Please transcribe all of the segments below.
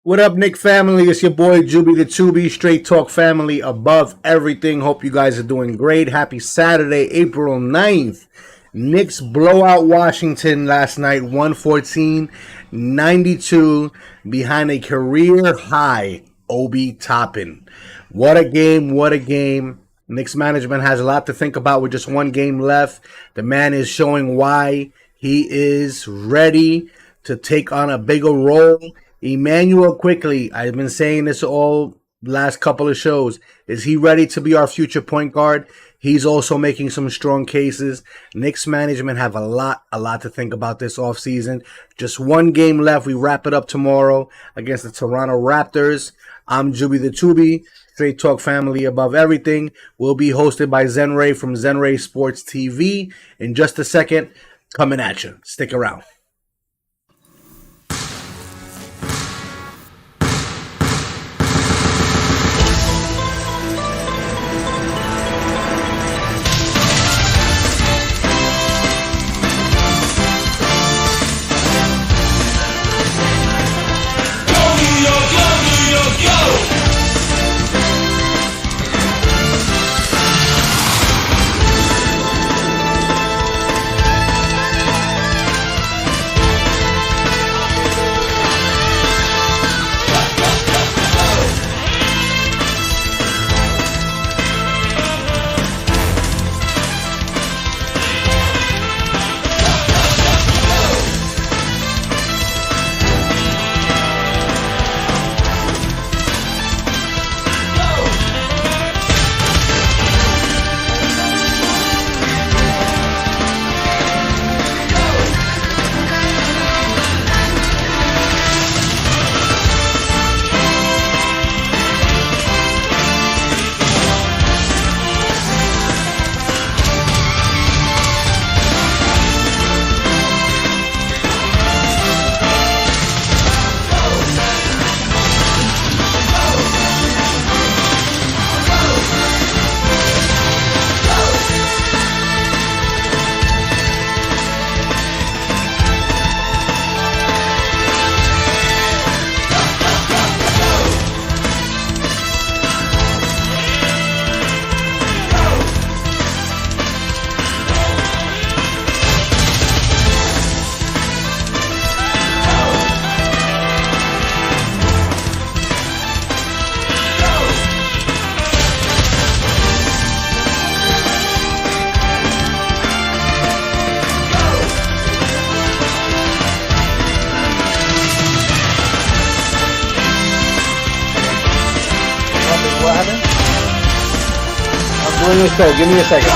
What up, Nick family? It's your boy Juby the Tubi, Straight Talk family above everything. Hope you guys are doing great. Happy Saturday, April 9th. Knicks blow out Washington last night, 114-92, behind a career high Obi Toppin. What a game, what a game. Knicks management has a lot to think about with just one game left. The man is showing why he is ready to take on a bigger role. Emmanuel Quickly, I've been saying this all last couple of shows. Is he ready to be our future point guard? He's also making some strong cases. Knicks management have a lot to think about this offseason. Just one game left. We wrap it up tomorrow against the Toronto Raptors. I'm Juby the Tubi, Straight Talk family above everything. We'll be hosted by Zenray from Zenray Sports TV. In just a second, coming at you. Stick around. So give me a second.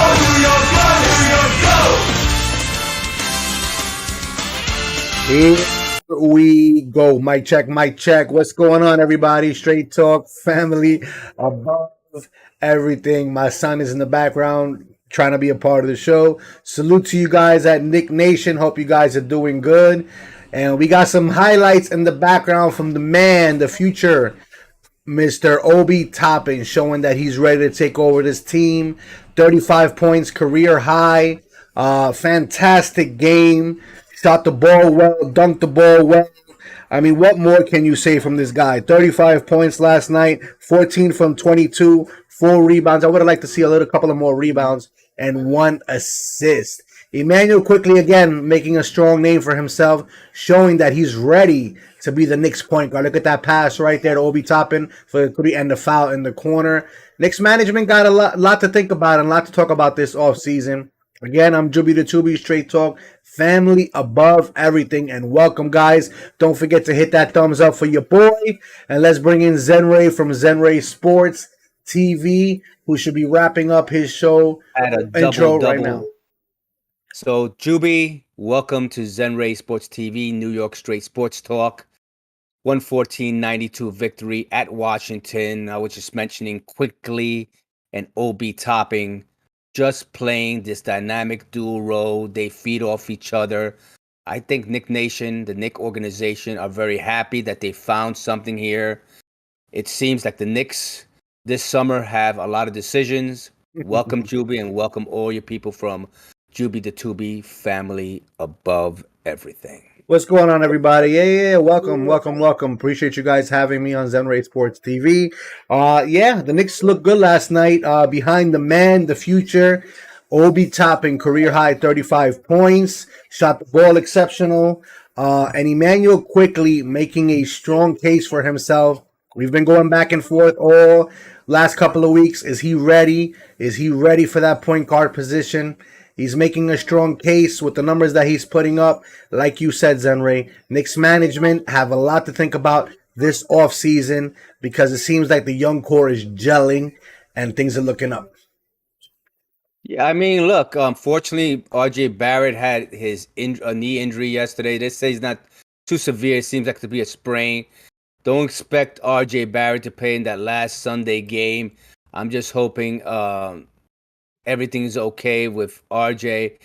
Here we go. Mic check, mic check. What's going on, everybody? Straight Talk family above everything. My son is in the background trying to be a part of the show. Salute to you guys at Nick Nation. Hope you guys are doing good. And we got some highlights in the background from the man, the future Mr. Obi Toppin, showing that he's ready to take over this team. 35 points, career high. Fantastic game. Shot the ball well, dunked the ball well. I mean, what more can you say from this guy? 35 points last night, 14 from 22, 4 rebounds. I would have liked to see a couple of more rebounds and 1 assist. Emmanuel Quickly, again, making a strong name for himself, showing that he's ready to be the Knicks point guard. Look at that pass right there to Obi Toppin for the 3 and the foul in the corner. Knicks management got a lot to think about and a lot to talk about this offseason. Again, I'm Juby the Tubi, Straight Talk, family above everything, and welcome, guys. Don't forget to hit that thumbs up for your boy, and let's bring in Zenray from Zenray Sports TV, who should be wrapping up his show at a intro double right now. So, Juby, welcome to Zenray Sports TV, New York Straight Sports Talk. 114-92 victory at Washington. I was just mentioning Quickly and Obi Toppin, just playing this dynamic dual role. They feed off each other. I think Knick Nation, the Knick organization, are very happy that they found something here. It seems like the Knicks this summer have a lot of decisions. Welcome, Juby, and welcome all your people from Juby the Tubi family above everything. What's going on, everybody? Yeah. Welcome. Appreciate you guys having me on Zenray Sports TV. The Knicks looked good last night. Behind the man, the future, Obi topping career high 35 points. Shot the ball exceptional. And Emmanuel quickly making a strong case for himself. We've been going back and forth all last couple of weeks. Is he ready? Is he ready for that point guard position? He's making a strong case with the numbers that he's putting up. Like you said, Zenray, Knicks management have a lot to think about this offseason because it seems like the young core is gelling and things are looking up. Yeah, I mean, look, unfortunately, RJ Barrett had his a knee injury yesterday. They say it's not too severe. It seems like to be a sprain. Don't expect RJ Barrett to play in that last Sunday game. I'm just hoping everything's okay with RJ.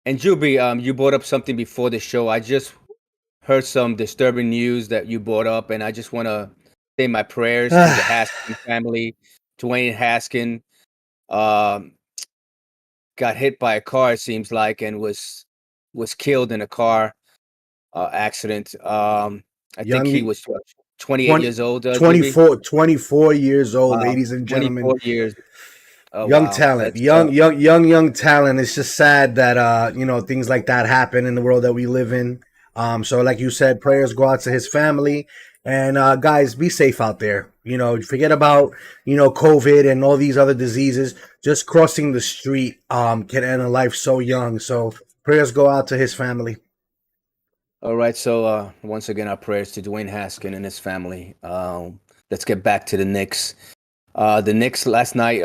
And Juby, you brought up something before the show. I just heard some disturbing news that you brought up, and I just want to say my prayers to the Haskin family. Dwayne Haskin got hit by a car, it seems like, and was killed in a car accident. I think he was 28 20, years old. 24 years old, Wow, ladies and gentlemen. 24 years. Oh, Young wow. talent, That's young talent. It's just sad that things like that happen in the world that we live in. So like you said, prayers go out to his family, and guys, be safe out there. Forget about COVID and all these other diseases. Just crossing the street can end a life so young. So prayers go out to his family. all right. So once again, our prayers to Dwayne Haskin and his family. Let's get back to the Knicks. The Knicks last night,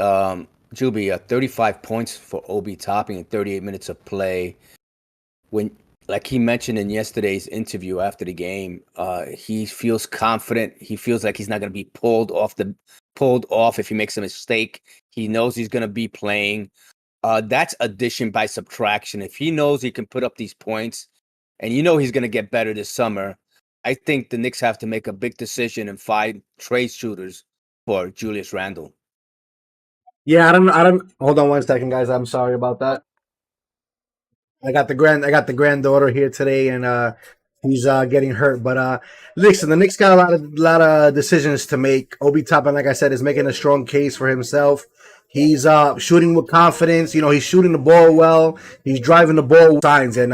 Juby, 35 points for Obi topping in 38 minutes of play. When, like he mentioned in yesterday's interview after the game, he feels confident. He feels like he's not going to be pulled off if he makes a mistake. He knows he's going to be playing. That's addition by subtraction. If he knows he can put up these points, and he's going to get better this summer, I think the Knicks have to make a big decision and find trade shooters for Julius Randle. Yeah, I don't. Hold on one second, guys. I'm sorry about that. I got the granddaughter here today, and he's getting hurt. But listen, the Knicks got a lot of decisions to make. Obi Toppin, like I said, is making a strong case for himself. He's shooting with confidence. He's shooting the ball well. He's driving the ball with signs, and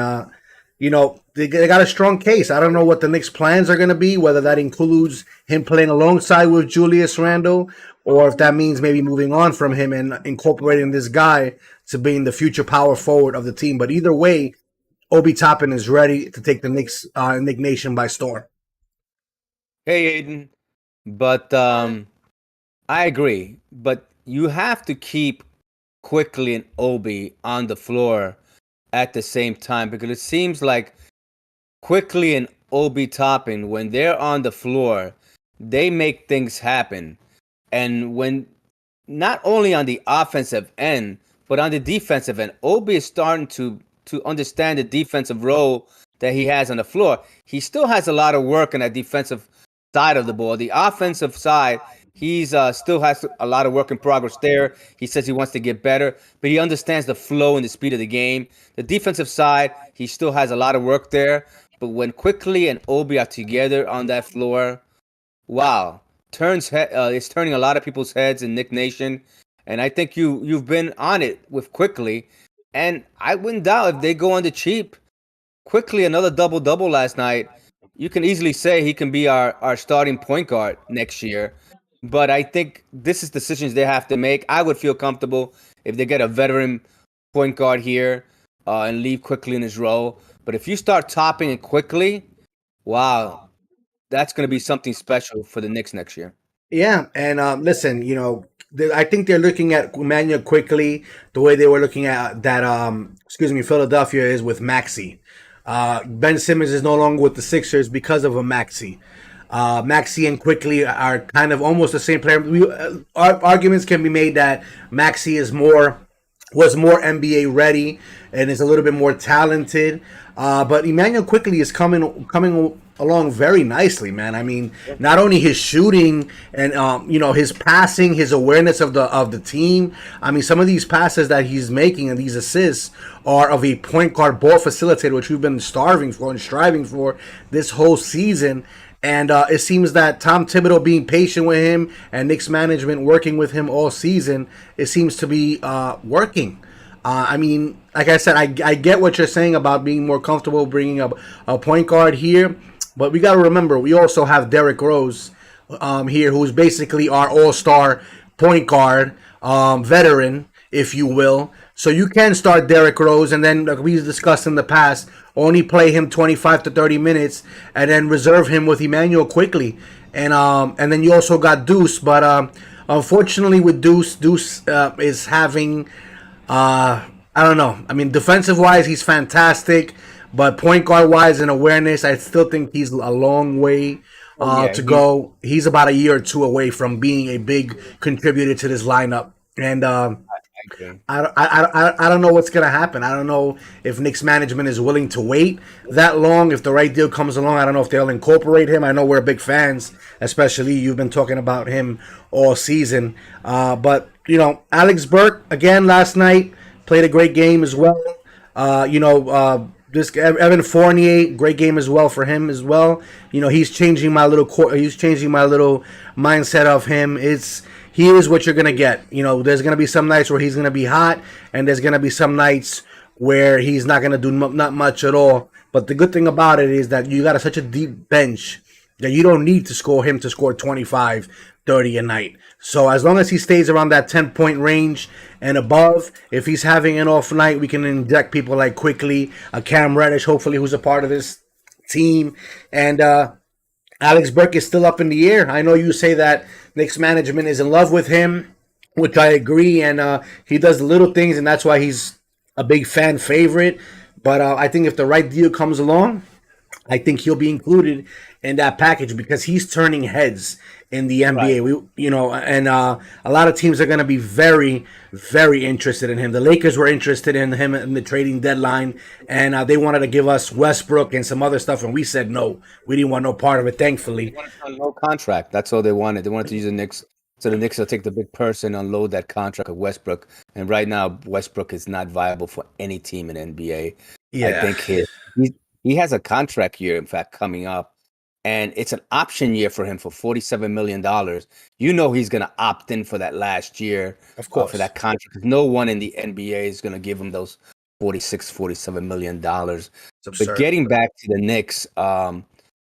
they got a strong case. I don't know what the Knicks' plans are going to be, whether that includes him playing alongside with Julius Randle, or if that means maybe moving on from him and incorporating this guy to being the future power forward of the team. But either way, Obi Toppin is ready to take the Knicks Knick Nation by storm. Hey, Aiden. But I agree. But you have to keep Quickly and Obi on the floor at the same time, because it seems like Quickly and Obi Toppin, when they're on the floor, they make things happen. And when not only on the offensive end, but on the defensive end, Obi is starting to understand the defensive role that he has on the floor. He still has a lot of work on that defensive side of the ball. The offensive side, he's still has a lot of work in progress there. He says he wants to get better, but he understands the flow and the speed of the game. The defensive side, he still has a lot of work there. But when Quickly and Obi are together on that floor, wow, it's turning a lot of people's heads in Knick Nation. And I think you've been on it with Quickly, and I wouldn't doubt if they go on the cheap. Quickly, another double last night. You can easily say he can be our starting point guard next year. But I think this is decisions they have to make. I would feel comfortable if they get a veteran point guard here and leave Quickly in his role. But if you start topping it Quickly, wow, that's going to be something special for the Knicks next year. Yeah, and listen, I think they're looking at Emmanuel Quickly the way they were looking at that. Philadelphia is with Maxey. Ben Simmons is no longer with the Sixers because of a Maxey. Maxey and Quickly are kind of almost the same player. Arguments can be made that Maxey was more NBA ready and is a little bit more talented. But Emmanuel Quickly is coming along very nicely, man. I mean, not only his shooting and his passing, his awareness of the team. I mean, some of these passes that he's making and these assists are of a point guard ball facilitator, which we've been starving for and striving for this whole season. And it seems that Tom Thibodeau being patient with him and Knicks management working with him all season, it seems to be working. I mean, like I said, I get what you're saying about being more comfortable bringing up a point guard here, but we got to remember we also have Derrick Rose here, who's basically our all-star point guard, veteran, if you will. So you can start Derrick Rose, and then like we discussed in the past, only play him 25 to 30 minutes, and then reserve him with Emmanuel quickly, and then you also got Deuce, but unfortunately with Deuce is having I don't know. I mean, defensive wise, he's fantastic, but point guard wise and awareness, I still think he's a long way Oh yeah, to go. He's about a year or two away from being a big contributor to this lineup, and I agree. I don't know what's gonna happen. I don't know if Knicks management is willing to wait that long. If the right deal comes along, I don't know if they'll incorporate him. I know we're big fans, especially you've been talking about him all season. But Alex Burke again last night played a great game as well. This Evan Fournier, great game as well for him as well. He's changing my little mindset of him. He is what you're gonna get. There's gonna be some nights where he's gonna be hot, and there's gonna be some nights where he's not gonna do not much at all. But the good thing about it is that you got such a deep bench that you don't need to score him to score 25, 30 a night. So as long as he stays around that 10-point range and above, if he's having an off night, we can inject people like quickly, a Cam Reddish, hopefully, who's a part of this team, and Alex Burke is still up in the air. I know you say that Knicks management is in love with him, which I agree, and he does little things, and that's why he's a big fan favorite. But I think if the right deal comes along, I think he'll be included in that package because he's turning heads in the Right. NBA. A lot of teams are going to be very, very interested in him. The Lakers were interested in him in the trading deadline, and they wanted to give us Westbrook and some other stuff, and we said no. We didn't want no part of it, thankfully. Wanted to unload contract. That's all they wanted. They wanted to use the Knicks, so the Knicks will take the big purse and unload that contract of Westbrook. And right now, Westbrook is not viable for any team in NBA. I Yeah, think he has a contract year, in fact, coming up, and it's an option year for him for $47 million. He's going to opt in for that last year of for course. that contract. No one in the NBA is going to give him those 46, $47 million. It's But absurd. getting back to the Knicks, the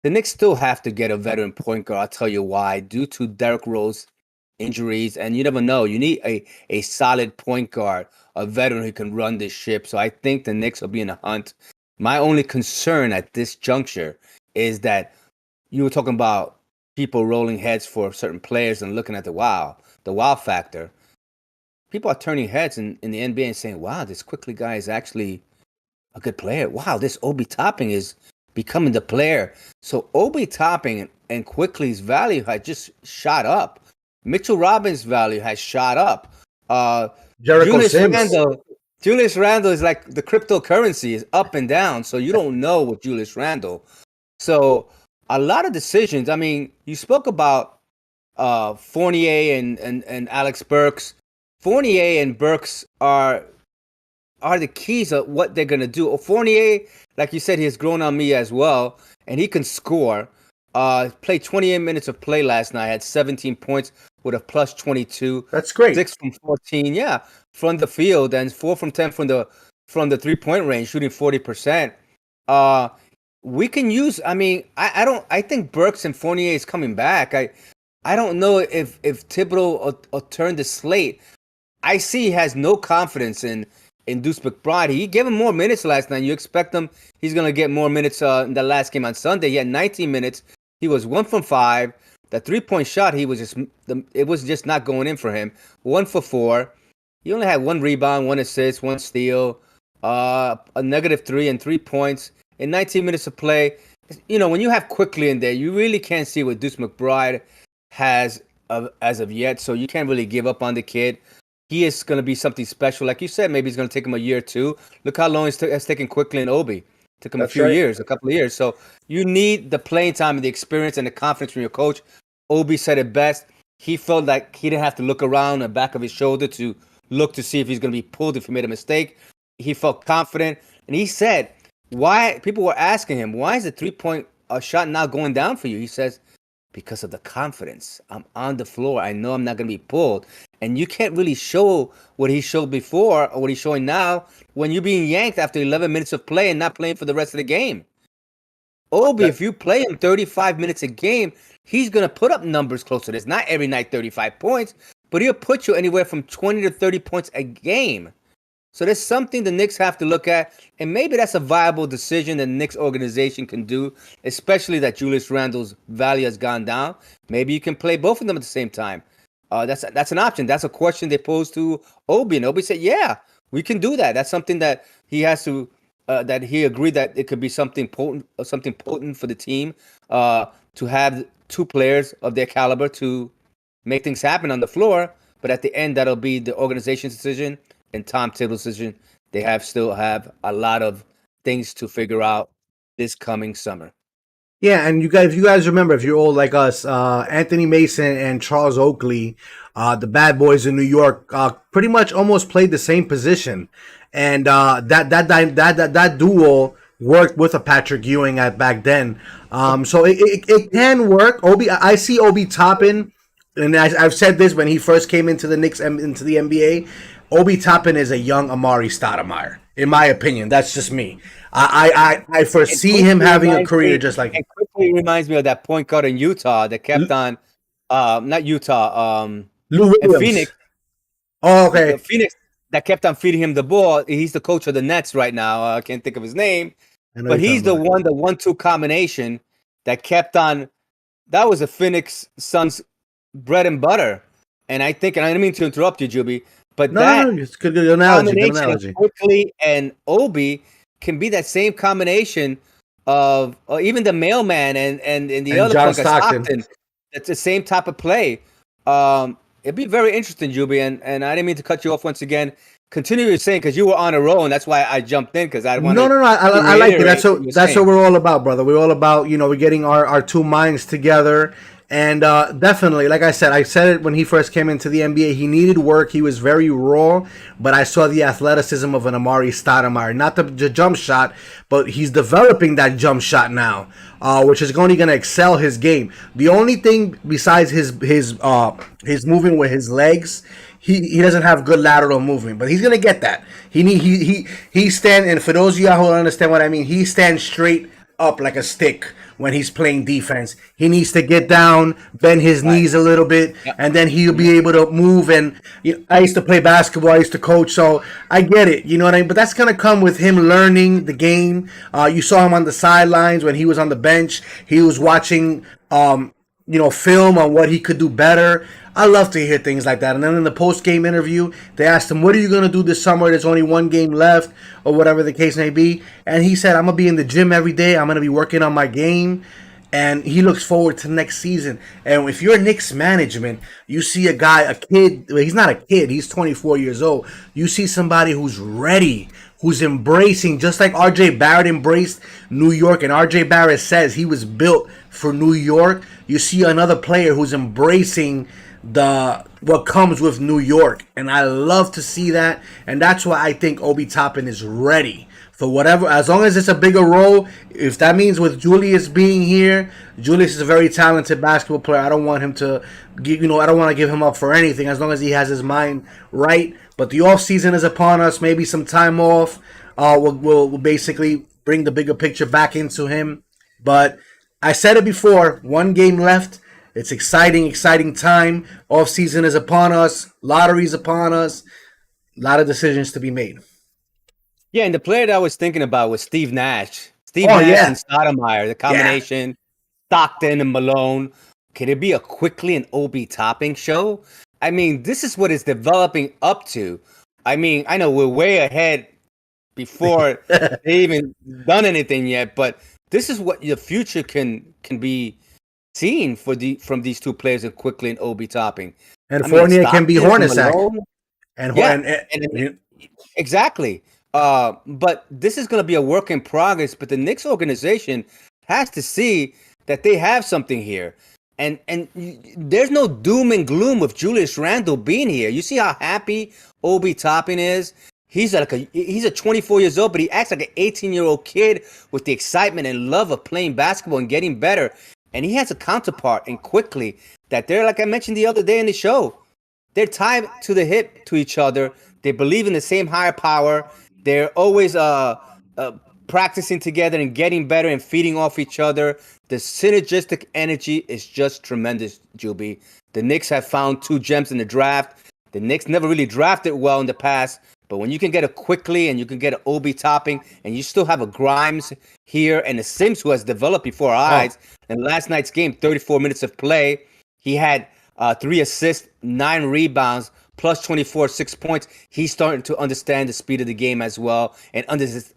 Knicks still have to get a veteran point guard. I'll tell you why. Due to Derrick Rose injuries, and you never know. You need a solid point guard, a veteran who can run this ship. So I think the Knicks will be in a hunt. My only concern at this juncture is that you were talking about people rolling heads for certain players and looking at the wow factor. People are turning heads in the NBA and saying, wow, this quickly guy is actually a good player. Wow, this Obi Topping is becoming the player. So Obi Topping and Quickly's value has just shot up. Mitchell Robbins' value has shot up. Uh, Jericho Julius Sims. Randle, Julius Randle is like the cryptocurrency is up and down. So you don't know with Julius Randle. So a lot of decisions. I mean, you spoke about Fournier and Alex Burks. Fournier and Burks are the keys of what they're gonna do. Fournier, like you said, he has grown on me as well, and he can score. Played 28 minutes of play last night. Had 17 points with a plus 22, That's great. 6 from 14. Yeah, from the field and 4 from 10 from the 3-point range, shooting 40%. Uh, we can use. I mean, I don't. I think Burks and Fournier is coming back. I don't know if Thibodeau will turn the slate. I see he has no confidence in Deuce McBride. He gave him more minutes last night. You expect him? He's gonna get more minutes in the last game on Sunday. He had 19 minutes. He was 1 from 5. The 3-point shot, it was just not going in for him. 1 for 4. He only had 1 rebound, 1 assist, 1 steal, a -3 and 3 points in 19 minutes of play. When you have Quickly in there, you really can't see what Deuce McBride has as of yet. So you can't really give up on the kid. He is going to be something special. Like you said, maybe it's going to take him a year or two. Look how long it's taken Quickly and Obi. Took him That's right. a couple of years. So you need the playing time and the experience and the confidence from your coach. Obi said it best. He felt like he didn't have to look around the back of his shoulder to look to see if he's going to be pulled if he made a mistake. He felt confident, and he said, "Why?" People were asking him, "Why is the 3-point shot now going down for you?" He says, "Because of the confidence. I'm on the floor. I know I'm not going to be pulled." And you can't really show what he showed before or what he's showing now when you're being yanked after 11 minutes of play and not playing for the rest of the game. Obi, That, if you play him 35 minutes a game, he's going to put up numbers close to this. Not every night 35 points, but he'll put you anywhere from 20 to 30 points a game. So there's something the Knicks have to look at, and maybe that's a viable decision the Knicks organization can do, especially that Julius Randle's value has gone down. Maybe you can play both of them at the same time. That's an option. That's a question they posed to Obi, and Obi said, "Yeah, we can do that." That's something that he has to. That he agreed that it could be something potent for the team to have two players of their caliber to make things happen on the floor. But at the end, that'll be the organization's decision and Tom Thibodeau's decision. They still have a lot of things to figure out this coming summer. Yeah, and if you guys remember, if you're old like us, Anthony Mason and Charles Oakley, the bad boys in New York, pretty much almost played the same position, and that duo worked with a Patrick Ewing at back then. So it can work. I see Obi Toppin, and I've said this when he first came into the Knicks and into the NBA. Obi Toppin is a young Amari Stoudemire, in my opinion. That's just me. I foresee him having a career just like it quickly reminds me of that point guard in Utah that kept on not Utah Lou and Williams. Phoenix. Oh, okay. Phoenix that kept on feeding him the ball. He's the coach of the Nets right now. I can't think of his name, but he's the 1-2 combination that kept on. That was a Phoenix Suns bread and butter. And I think, and I didn't mean to interrupt you, Juby, but no, it's good analogy. Good analogy. Quickly and Obi can be that same combination of even the mailman and the other John punk Stockton. It's the same type of play. It'd be very interesting, Juby, and I didn't mean to cut you off once again. Continue your saying because you were on a roll, and that's why I jumped in because I want No. I like it. That's what we're all about, brother. We're all about we're getting our two minds together. And definitely, like I said it when he first came into the NBA. He needed work. He was very raw, but I saw the athleticism of an Amari Stoudemire. Not the jump shot, but he's developing that jump shot now, which is only going to excel his game. The only thing besides his moving with his legs, he doesn't have good lateral movement, but he's going to get that. He stand, and for those of you who don't understand what I mean, he stands straight up like a stick when he's playing defense. He needs to get down, bend his knees a little bit, and then he'll be able to move. And I used to play basketball, I used to coach, so I get it. You know what I mean? But that's going to come with him learning the game. You saw him on the sidelines when he was on the bench. He was watching film on what he could do better. I love to hear things like that. And then in the post-game interview, they asked him, what are you going to do this summer? There's only one game left, or whatever the case may be. And he said, I'm going to be in the gym every day. I'm going to be working on my game. And he looks forward to next season. And if you're Knicks management, you see a kid, well, he's not a kid, he's 24 years old. You see somebody who's ready, who's embracing, just like RJ Barrett embraced New York, and RJ Barrett says he was built for New York. You see another player who's embracing what comes with New York, and I love to see that. And that's why I think Obi Toppin is ready for whatever, as long as it's a bigger role. If that means with Julius being here, Julius is a very talented basketball player. I don't want him to give, I don't want to give him up for anything as long as he has his mind right. But the off season is upon us. Maybe some time off will basically bring the bigger picture back into him. But I said it before, one game left. It's exciting time. Off season is upon us. Lottery's upon us. A lot of decisions to be made. Yeah, and the player that I was thinking about was Steve Nash. Nash and Stoudemire, the combination, Stockton and Malone. Could it be a Quickly and Obi Toppin show? I mean, this is what it's developing up to. I mean, I know we're way ahead before they even done anything yet, but this is what the future can be seen from these two players in Quickly and Obi Toppin. And Fournier can be Hornacek. Exactly. But this is going to be a work in progress. But the Knicks organization has to see that they have something here. There's no doom and gloom with Julius Randle being here. You see how happy Obi Toppin is. He's a 24 years old, but he acts like an 18-year-old kid with the excitement and love of playing basketball and getting better. And he has a counterpart and quickly that they're, like I mentioned the other day in the show, they're tied to the hip to each other. They believe in the same higher power. They're always practicing together and getting better and feeding off each other. The synergistic energy is just tremendous, Juby. The Knicks have found two gems in the draft. The Knicks never really drafted well in the past, but when you can get a Quickly and you can get an Obi Topping and you still have a Grimes here and a Sims who has developed before our eyes. And last night's game, 34 minutes of play, he had 3 assists, 9 rebounds, plus 24, 6 points. He's starting to understand the speed of the game as well and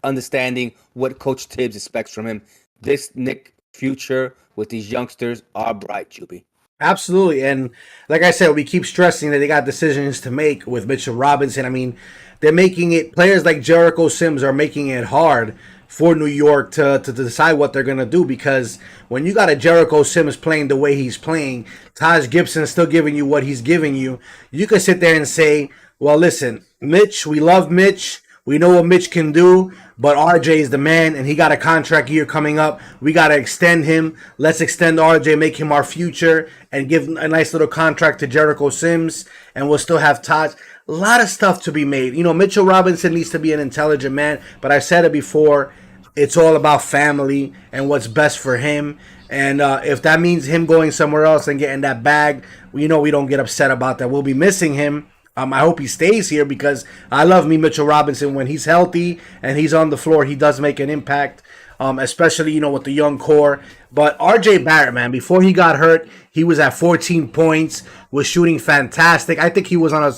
understanding what Coach Tibbs expects from him. This Knick future with these youngsters are bright, Juby. Absolutely. And like I said, we keep stressing that they got decisions to make with Mitchell Robinson. I mean, they're making it, players like Jericho Sims are making it hard for New York to decide what they're going to do, because when you got a Jericho Sims playing the way he's playing, Taj Gibson still giving you what he's giving you, you could sit there and say, well, listen, Mitch, we love Mitch. We know what Mitch can do, but RJ is the man, and he got a contract year coming up. We got to extend him. Let's extend RJ, make him our future, and give a nice little contract to Jericho Sims, and we'll still have Taj. A lot of stuff to be made. You know, Mitchell Robinson needs to be an intelligent man, but I said it before, it's all about family and what's best for him. And if that means him going somewhere else and getting that bag, we don't get upset about that. We'll be missing him. I hope he stays here because I love me Mitchell Robinson. When he's healthy and he's on the floor, he does make an impact, especially, with the young core. But RJ Barrett, man, before he got hurt, he was at 14 points, was shooting fantastic. I think he was on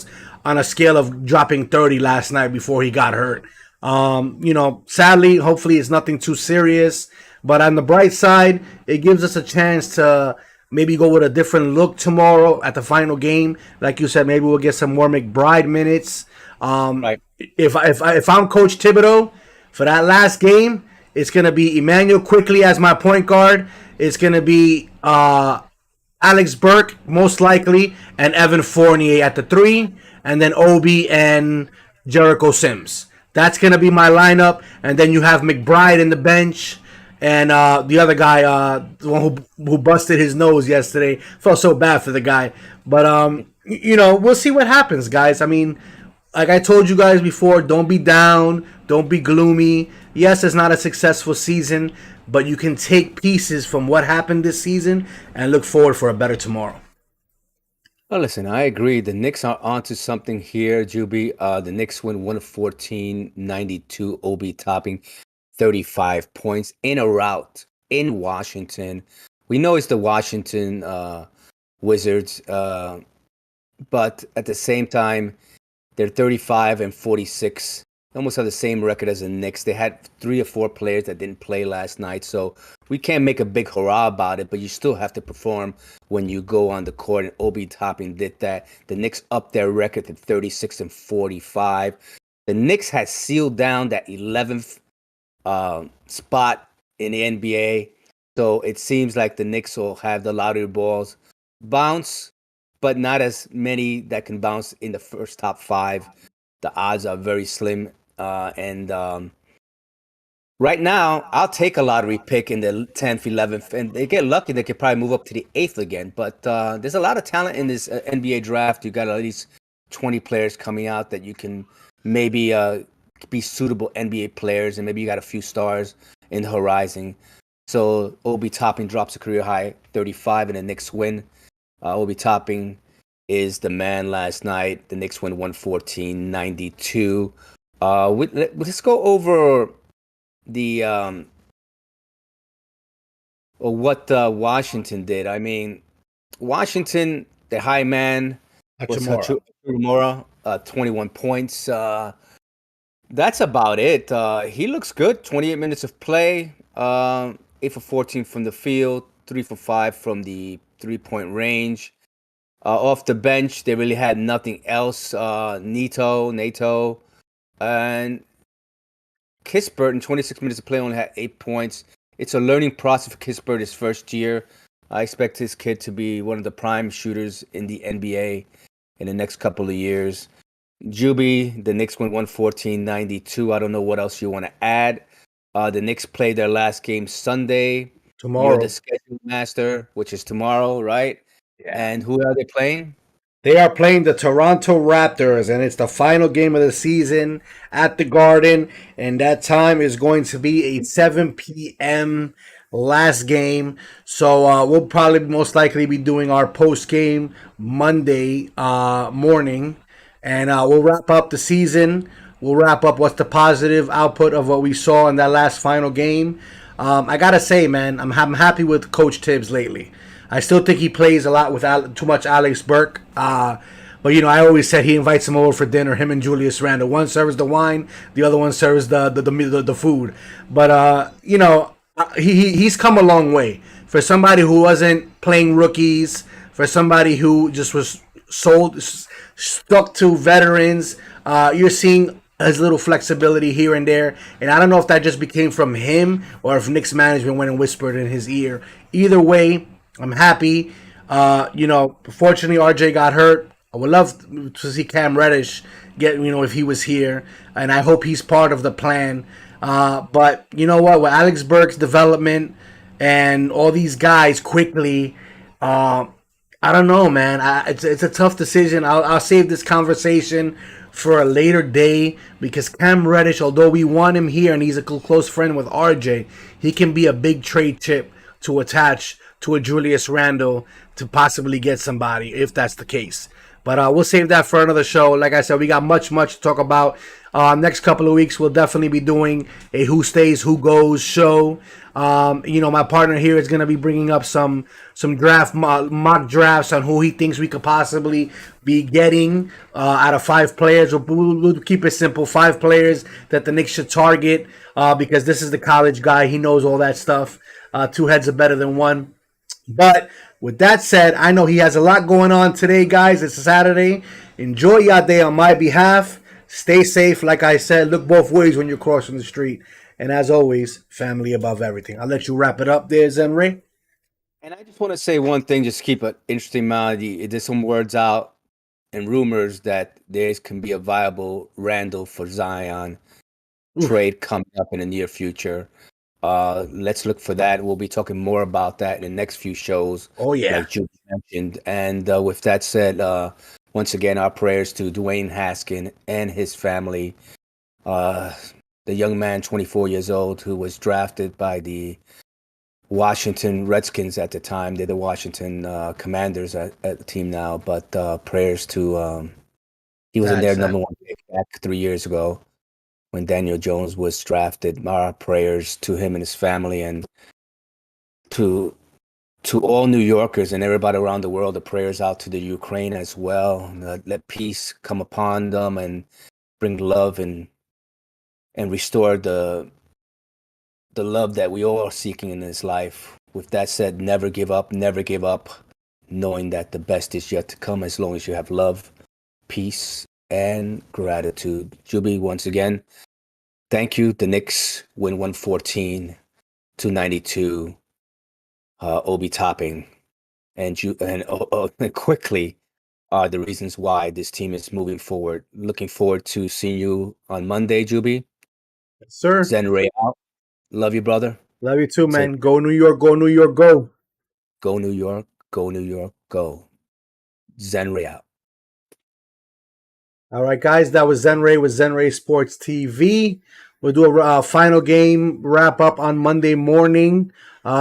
a scale of dropping 30 last night before he got hurt. Sadly, hopefully it's nothing too serious. But on the bright side, it gives us a chance to maybe go with a different look tomorrow at the final game. Like you said, maybe we'll get some more McBride minutes. Right. If I'm Coach Thibodeau for that last game, it's gonna be Emmanuel Quickly as my point guard. It's gonna be Alex Burke most likely, and Evan Fournier at the 3, and then Obi and Jericho Sims. That's gonna be my lineup, and then you have McBride in the bench. And the other guy, the one who busted his nose yesterday, felt so bad for the guy. But we'll see what happens, guys. I mean, like I told you guys before, don't be down, don't be gloomy. Yes, it's not a successful season, but you can take pieces from what happened this season and look forward for a better tomorrow. Well, listen, I agree. The Knicks are onto something here, Juby. The Knicks win 114-92, Obi Topping 35 points in a rout in Washington. We know it's the Washington Wizards, but at the same time, they're 35-46. They almost have the same record as the Knicks. They had 3 or 4 players that didn't play last night, so we can't make a big hurrah about it, but you still have to perform when you go on the court, and Obi Toppin did that. The Knicks upped their record to 36-45. The Knicks had sealed down that 11th spot in the NBA. So it seems like the Knicks will have the lottery balls bounce, but not as many that can bounce in the first top 5. The odds are very slim. Right now, I'll take a lottery pick in the 10th, 11th, and they get lucky, they could probably move up to the 8th again. But there's a lot of talent in this NBA draft. You got at least 20 players coming out that you can maybe be suitable NBA players, and maybe you got a few stars in the horizon. So Obi Toppin drops a career high 35 and the Knicks win. Obi Toppin is the man last night. The Knicks win 114-92. Let's go over the what Washington did. I mean, Washington, the high man was Hachimura, 21 points. That's about it. He looks good. 28 minutes of play. 8 for 14 from the field. 3 for 5 from the 3-point range. Off the bench, they really had nothing else. Nato, and Kispert in 26 minutes of play only had 8 points. It's a learning process for Kispert his first year. I expect his kid to be one of the prime shooters in the NBA in the next couple of years. Juby, the Knicks went 114-92. I don't know what else you want to add. The Knicks play their last game Sunday. You're the Tomorrow. schedule master, which is tomorrow, right? Yeah. And who are they playing? They are playing the Toronto Raptors, and it's the final game of the season at the Garden. And that time is going to be a 7 p.m. last game. So we'll probably most likely be doing our post game Monday morning, and we'll wrap up the season. We'll wrap up what's the positive output of what we saw in that last final game. I gotta say, man, I'm happy with Coach Tibbs lately. I still think he plays a lot with too much Alex Burke. But I always said he invites him over for dinner. Him and Julius Randle. One serves the wine, the other one serves the food. But he's come a long way for somebody who wasn't playing rookies. For somebody who just was stuck to veterans. You're seeing his little flexibility here and there. And I don't know if that just became from him or if Knicks management went and whispered in his ear. Either way, I'm happy. Fortunately, RJ got hurt. I would love to see Cam Reddish get, if he was here. And I hope he's part of the plan. But you know what? With Alex Burke's development and all these guys quickly, I don't know, man. It's a tough decision. I'll save this conversation for a later day because Cam Reddish, although we want him here and he's a close friend with RJ, he can be a big trade chip to attach to a Julius Randle to possibly get somebody if that's the case. But we'll save that for another show. Like I said, we got much to talk about. Next couple of weeks, we'll definitely be doing a Who Stays, Who Goes show. My partner here is going to be bringing up some mock drafts on who he thinks we could possibly be getting out of 5 players. We'll keep it simple. 5 players that the Knicks should target because this is the college guy. He knows all that stuff. 2 heads are better than 1. But with that said, I know he has a lot going on today, guys. It's a Saturday. Enjoy your day on my behalf. Stay safe. Like I said, look both ways when you're crossing the street. And as always, family above everything. I'll let you wrap it up there, Zenray. And I just want to say one thing, just keep an interesting mind. There's some words out and rumors that there can be a viable Randall for Zion trade coming up in the near future. Let's look for that. We'll be talking more about that in the next few shows. Oh, yeah. Like you mentioned. And with that said, once again, our prayers to Dwayne Haskin and his family. The young man, 24 years old, who was drafted by the Washington Redskins at the time. They're the Washington Commanders at the team now. But prayers to he was in their number 1 pick back 3 years ago when Daniel Jones was drafted. Our prayers to him and his family, and to all New Yorkers and everybody around the world. The prayers out to the Ukraine as well. Let peace come upon them and bring love and restore the love that we all are seeking in this life. With that said, never give up, knowing that the best is yet to come as long as you have love, peace, and gratitude. Juby, once again, thank you. The Knicks win 114-92. Obi topping, and quickly are the reasons why this team is moving forward. Looking forward to seeing you on Monday, Juby. Yes, sir. Zen Ray out. Love you, brother. Love you too, man. Go New York, go New York, go. Go New York, go New York, go. Zen Ray out. All right, guys, that was Zenray with Zenray Sports TV. We'll do a final game wrap up on Monday morning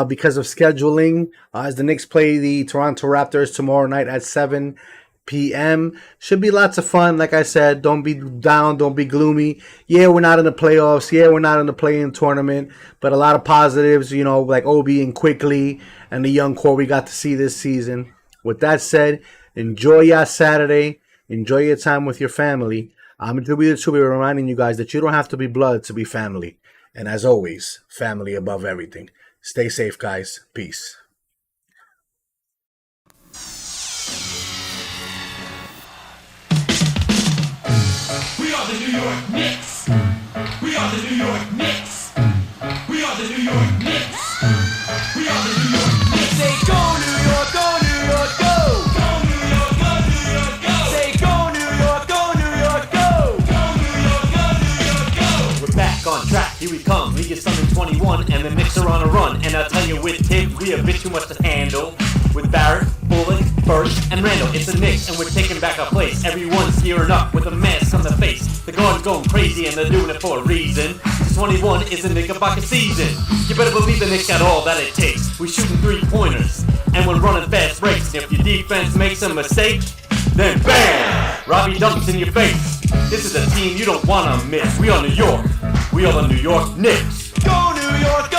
because of scheduling as the Knicks play the Toronto Raptors tomorrow night at 7 p.m. Should be lots of fun. Like I said, don't be down, don't be gloomy. Yeah, we're not in the playoffs. Yeah, we're not in the play-in tournament, but a lot of positives, like Obi and Quickly and the young core we got to see this season. With that said, enjoy your Saturday. Enjoy your time with your family. I'm Juby the Tubi reminding you guys that you don't have to be blood to be family. And as always, family above everything. Stay safe, guys. Peace. We are the New York Knicks. We are the New York Knicks. We are the New York Knicks. We are the New York Knicks. Say go New York, go New York, go. Go New York, go New York, go. Say go New York, go New York, go. Go New York, go New York, go. We're back on track, here we come. League is Summon 21 and the Knicks are on a run. And I'll tell you with Tibbs, we a bit too much to handle. With Barrett, Bullock, Burst, and Randall, it's the Knicks and we're taking back our place. Everyone's gearing up with a mask on their face. The guard's going crazy and they're doing it for a reason. 21 is a Knickerbocker season. You better believe the Knicks got all that it takes. We shooting 3-pointers and we're running fast breaks. If your defense makes a mistake, then bam! Robbie dunks in your face. This is a team you don't wanna miss. We are New York. We are the New York Knicks. Go New York!